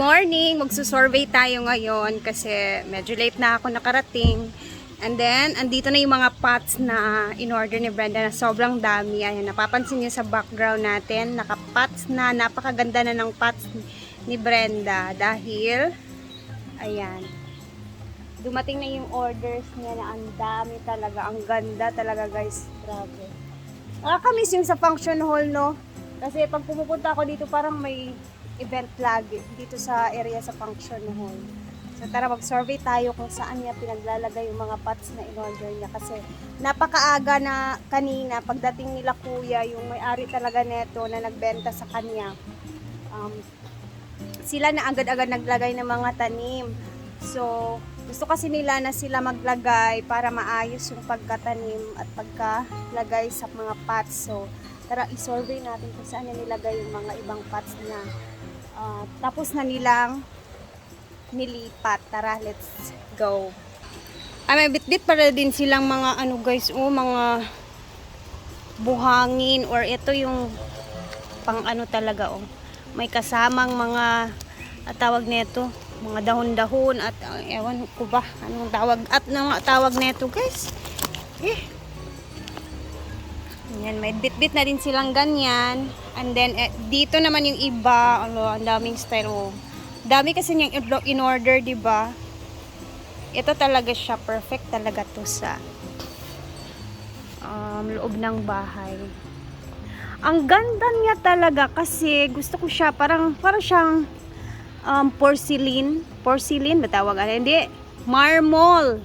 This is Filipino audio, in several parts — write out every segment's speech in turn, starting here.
morning! Magsusurvey tayo ngayon kasi medyo late na ako nakarating. And then, andito na yung mga pots na in-order ni Brenda na sobrang dami. Ayan, napapansin niyo sa background natin. Naka-pots na, napakaganda na ng pots ni Brenda. Dahil, ayan, dumating na yung orders niya na ang dami talaga. Ang ganda talaga guys. Grabe. Nakakamiss yung sa function hall, no? Kasi pag pumupunta ako dito, parang may event lagi dito sa area sa function hall. So tara mag-survey tayo kung saan niya pinaglalagay yung mga pots na in-order niya. Kasi napakaaga na kanina, pagdating nila kuya, yung may-ari talaga neto na nagbenta sa kanya, sila na agad-agad naglagay ng mga tanim. So gusto kasi nila na sila maglagay para maayos yung pagkatanim at pagkalagay sa mga pots. So tara i-survey natin kung saan niya nilagay yung mga ibang pots na tapos na nilang nilipat. Tara, let's go. May bit-bit para din silang mga ano guys, mga buhangin or ito yung pang ano talaga may kasamang mga tawag nito, mga dahon-dahon at ewan ko ba anong tawag nito guys. Yan, may bit-bit na din silang ganyan. And then dito naman yung iba, ang daming style. Dami kasi niyang in-order, di ba? Ito talaga siya, perfect talaga to sa loob ng bahay. Ang ganda niya talaga kasi gusto ko siya, parang siyang porcelain ba tawag? Hindi, marmol.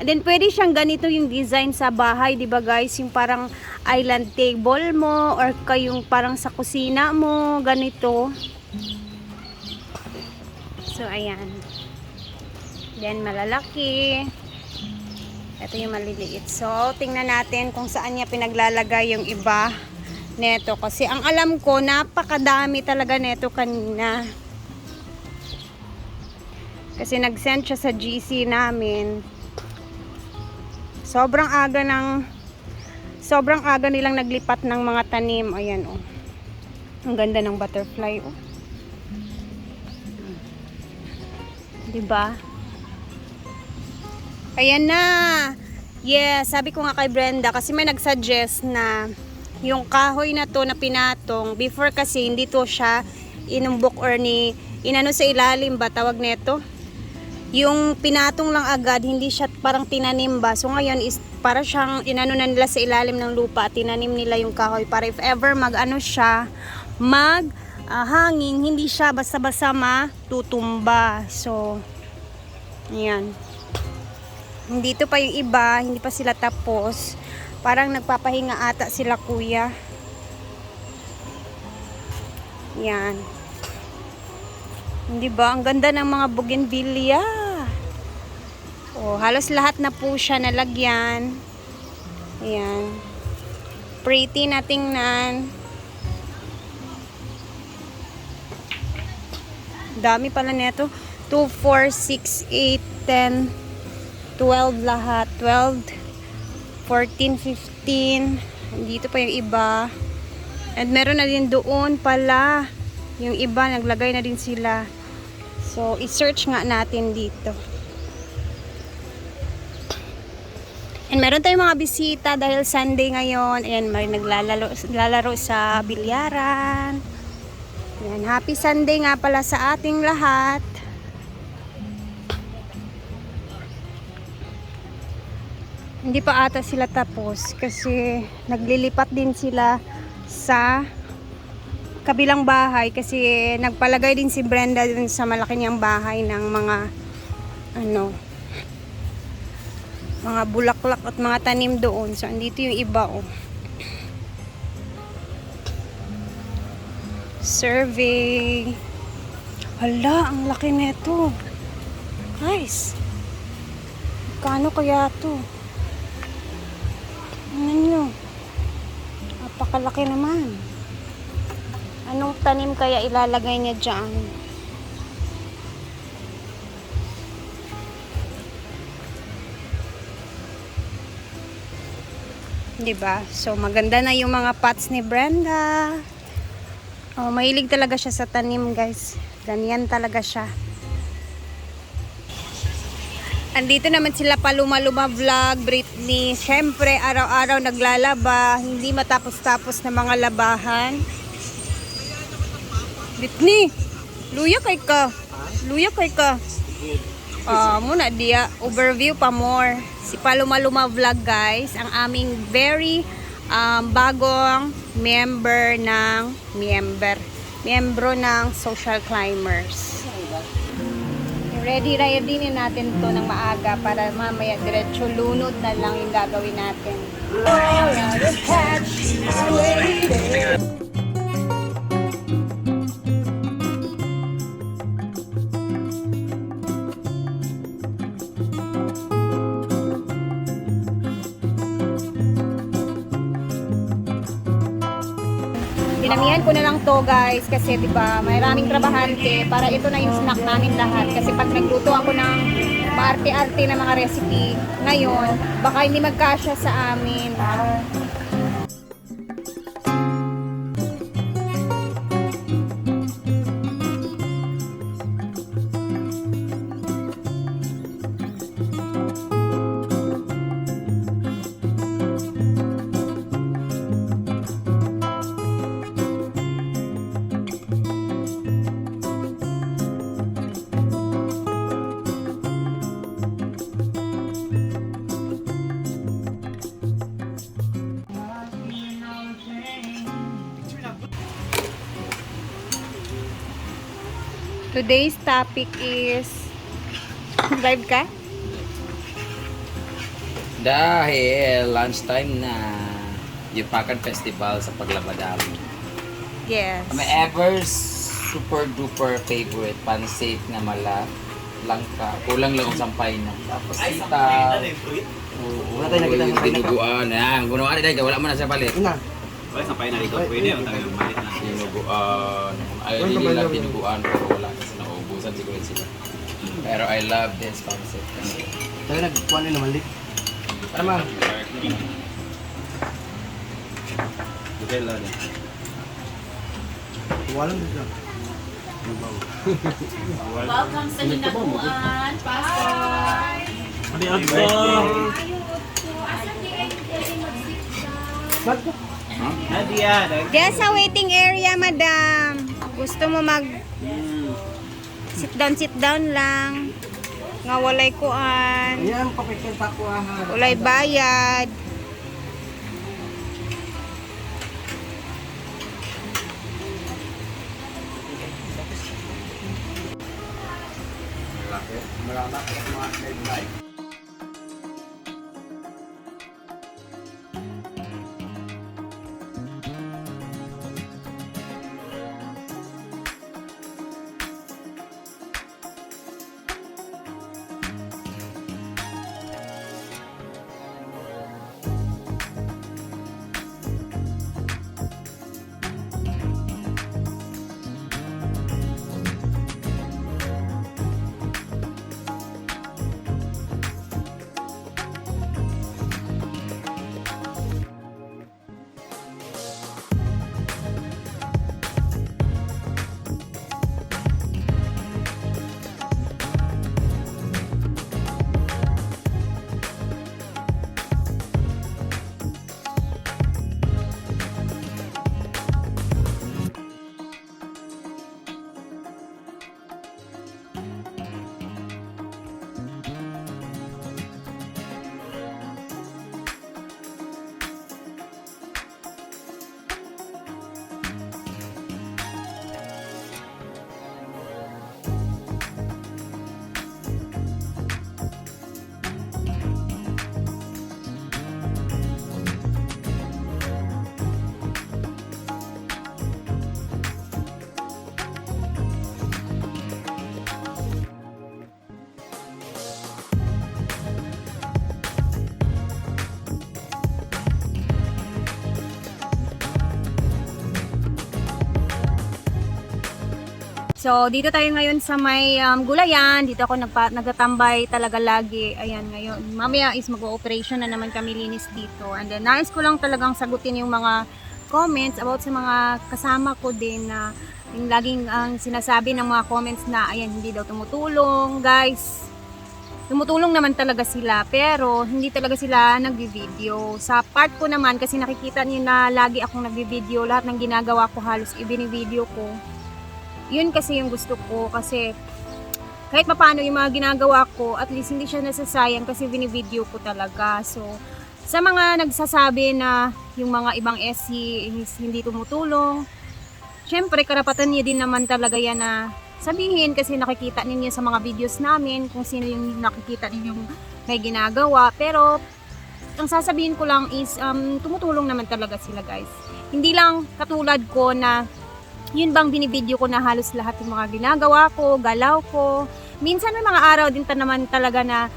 And then pwede siyang ganito yung design sa bahay, 'di ba guys? Yung parang island table mo or kayong parang sa kusina mo, ganito. So ayan. Then malalaki. Ito yung maliliit. So tingnan natin kung saan niya pinaglalagay yung iba neto kasi ang alam ko napakadami talaga neto kanina. Kasi nag-send siya sa GC namin. Sobrang aga nilang naglipat ng mga tanim. Ayan Ang ganda ng butterfly Diba? Ayan na. Yeah, sabi ko nga kay Brenda kasi may nagsuggest na yung kahoy na to na pinatong, before kasi hindi to siya inumbok or inano sa ilalim ba tawag nito? Yung pinatong lang agad, hindi siya parang tinanim ba. So ngayon is para siyang inano na nila sa ilalim ng lupa at tinanim nila yung kahoy para if ever hanging, hindi siya basta-basta matutumba. So ayan. Dito pa yung iba, hindi pa sila tapos. Parang nagpapahinga ata sila kuya. Yan. Hindi ba? Ang ganda ng mga bougainvillea. Halos lahat na po siya nalagyan. Ayan. Pretty na tingnan. Dami pala nito. 2, 4, 6, 8, 10, 12 lahat. 12, 14, 15. Dito pa yung iba. And meron na din doon pala. Yung iba, naglagay na din sila. So, i-search nga natin dito. And meron tayong mga bisita dahil Sunday ngayon. Ayan, may naglalaro sa bilyaran. Ayan, happy Sunday nga pala sa ating lahat. Hindi pa ata sila tapos kasi naglilipat din sila sa kabilang bahay kasi nagpalagay din si Brenda dun sa malaki niyang bahay ng mga bulaklak at mga tanim doon. So andito yung iba Survey. Hala, ang laki nito. Guys. Kano kaya to? Ano nyo? Napakalaki naman. Anong tanim kaya ilalagay niya dyan? Diba? So, maganda na yung mga pots ni Brenda. Oh, mahilig talaga siya sa tanim, guys. Ganyan talaga siya. Andito naman sila Paluma-Luma Vlog, Britney. Siyempre, araw-araw naglalaba. Hindi matapos-tapos na mga labahan. Britney, luya kay ka. Luya kay ka. Muna dia, overview pa more. Si Paluma-Luma Vlog guys, ang aming very bagong miyembro ng Social Climbers. Ready din natin to ng maaga para mamaya diretso lunod na lang yung gagawin natin. Dinamihan ko na lang to guys kasi diba maraming trabahante para ito na yung snack namin lahat kasi pag nagluto ako ng paarte-arte na mga recipe ngayon baka hindi magkasya sa amin. Today's topic is live ka? Dahil lunchtime na Yupakan Festival sa Paglabadami. Yes. May ever super duper favorite pansit na mala langka. Kulang lang ang sampay na. Tapos sitaw. Wala tayo nakita ng Dinuguan. Gunawa rin dahil wala mo na sa palit. Ina. Wala sampay na dito. Pwede yung tayo malit na. Dinuguan. I really love dinuguan pero wala kasi nauubusan siguro sila. Pero I love this pansit. Tayo nagkuhan rin naman lik. Para ma. Hotel lang. Walang dito. Welcome sa Hinaguan, Pastor. Ano yung ako? Nadia. Diyan sa waiting area, madam. Gusto mo mag sit down lang. Nga walay kuan. Yan, papikita ko ha. Walay bayad. Malamak at mga live. So, dito tayo ngayon sa may gulayan. Dito ako nagtatambay talaga lagi. Ayan, ngayon. Mamaya is mag-operation na naman kami linis dito. And then, nais ko lang talagang sagutin yung mga comments about sa mga kasama ko din na Yung laging ang sinasabi ng mga comments na ayan, hindi daw tumutulong. Guys, tumutulong naman talaga sila, pero hindi talaga sila nagbi-video. Sa part ko naman, kasi nakikita niyo na lagi akong nagbi-video, lahat ng ginagawa ko halos ibini-video ko. Yun kasi yung gusto ko, kasi kahit papaano yung mga ginagawa ko, at least hindi siya nasasayang kasi bini-video ko talaga. So, sa mga nagsasabi na yung mga ibang SC hindi tumutulong, syempre karapatan niyo din naman talaga yan na sabihin, kasi nakikita ninyo sa mga videos namin kung sino yung nakikita ninyong may ginagawa. Pero ang sasabihin ko lang is tumutulong naman talaga sila, guys. Hindi lang katulad ko na yun bang binibideo ko na halos lahat yung mga ginagawa ko, galaw ko. Minsan may mga araw din naman talaga na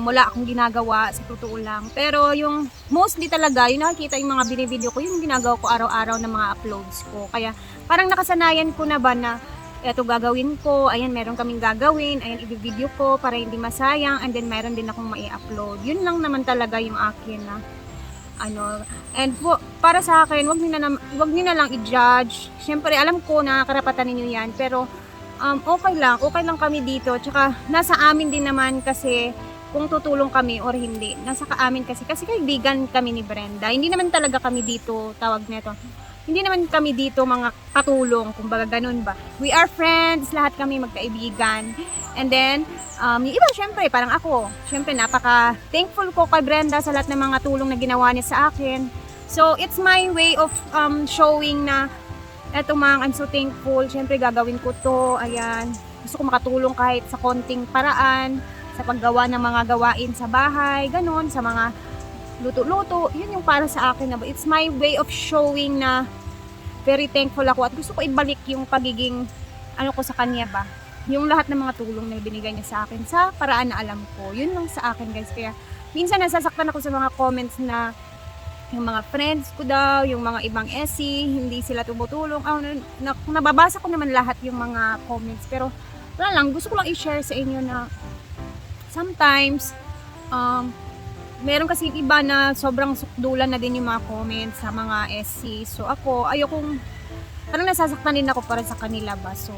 wala akong ginagawa, sa totoo lang. Pero yung mostly talaga, yung nakikita yung mga binibideo ko, yung ginagawa ko araw-araw na mga uploads ko. Kaya parang nakasanayan ko na ba na eto gagawin ko, ayan meron kaming gagawin, ayan i-video ko para hindi masayang, and then meron din akong mai-upload. Yun lang naman talaga yung akin na ano. And para sa akin, wag niyo na lang i-judge. Syempre alam ko na karapatan niyo yan, pero okay lang kami dito. Tsaka nasa amin din naman kasi kung tutulong kami or hindi. Nasa kaamin kasi kaibigan kami ni Brenda. Hindi naman talaga kami dito, tawag nito. Hindi naman kami dito mga katulong, kumbaga ganun ba. We are friends, lahat kami magkaibigan. And then, yung iba syempre, parang ako. Syempre, napaka-thankful ko kay Brenda sa lahat ng mga tulong na ginawa niya sa akin. So, it's my way of showing na eto mang, I'm so thankful. Syempre, gagawin ko to. Ayan. Gusto ko makatulong kahit sa konting paraan, sa paggawa ng mga gawain sa bahay, ganun, sa mga luto-luto. Yun yung para sa akin na ba. It's my way of showing na very thankful ako at gusto ko ibalik yung pagiging ano ko sa kanya ba. Yung lahat ng mga tulong na binigay niya sa akin sa paraan na alam ko. Yun lang sa akin, guys. Kaya minsan nasasaktan ako sa mga comments na yung mga friends ko daw, yung mga ibang SC, hindi sila tumutulong. Nababasa ko naman lahat yung mga comments. Pero wala lang, gusto ko lang i-share sa inyo na sometimes, meron kasi iba na sobrang sukdulan na din yung mga comments sa mga SC. So ako, ayokong, parang nasasaktan din ako para sa kanila ba. So,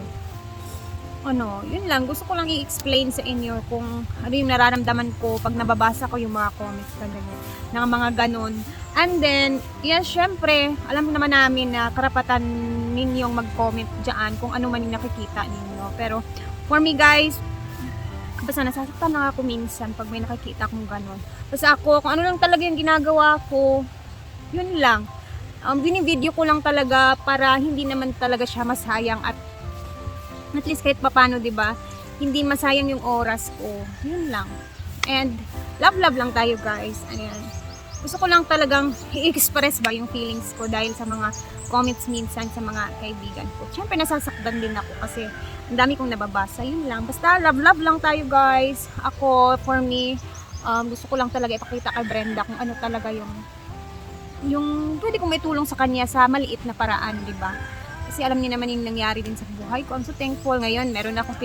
yun lang. Gusto ko lang i-explain sa inyo kung ano yung nararamdaman ko pag nababasa ko yung mga comments na ganun, ng mga ganun. And then, yes, syempre, alam naman namin na karapatan ninyong mag-comment dyan kung ano man yung nakikita ninyo. Pero, for me guys, basta nasasaktan na ako minsan pag may nakikita kong ganun. Basta ako, kung ano lang talaga yung ginagawa ko, yun lang. Binivideo ko lang talaga para hindi naman talaga siya masayang at least kahit papano, diba, hindi masayang yung oras ko. Yun lang. And, love lang tayo, guys. Ayan. Gusto ko lang talagang i-express ba yung feelings ko dahil sa mga comments minsan sa mga kaibigan ko. Siyempre, nasasaktan din ako kasi ang dami kong nababasa. Yun lang. Basta, love lang tayo, guys. Ako, for me, gusto ko lang talaga ipakita kay Brenda kung ano talaga yung pwede kong may tulong sa kanya sa maliit na paraan, diba? Kasi alam niya naman yung nangyari din sa buhay ko. I'm so thankful ngayon. Meron akong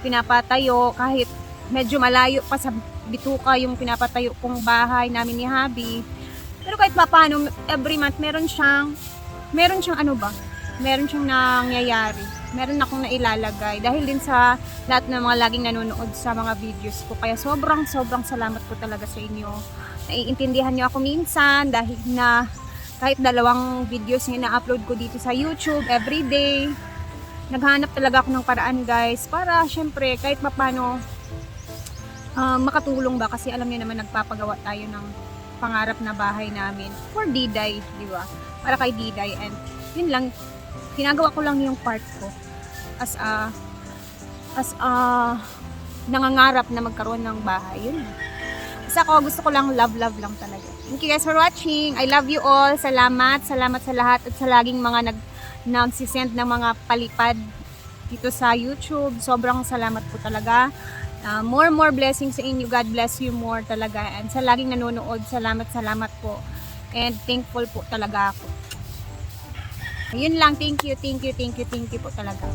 pinapatayo kahit medyo malayo pa sa bituka yung pinapatayo kong bahay namin ni Habi. Pero kahit paano, every month meron siyang nangyayari. Meron akong nailalagay dahil din sa lahat ng mga laging nanonood sa mga videos ko. Kaya sobrang salamat po talaga sa inyo. Naiintindihan niyo ako minsan dahil na kahit 2 videos na upload ko dito sa YouTube everyday. Naghanap talaga ako ng paraan, guys, para syempre kahit paano makatulong ba, kasi alam niyo naman nagpapagawa tayo ng pangarap na bahay namin for Diday, di ba? Para kay Diday, and yun lang, ginagawa ko lang yung part ko as nangangarap na magkaroon ng bahay. Yun. Kasi ako, gusto ko lang love lang talaga. Thank you guys for watching. I love you all. Salamat sa lahat at sa laging mga nagsisend ng mga palipad dito sa YouTube. Sobrang salamat po talaga. More blessings sa inyo. God bless you more talaga. And sa laging nanonood, salamat po. And thankful po talaga ako. Ayun lang. Thank you po talaga.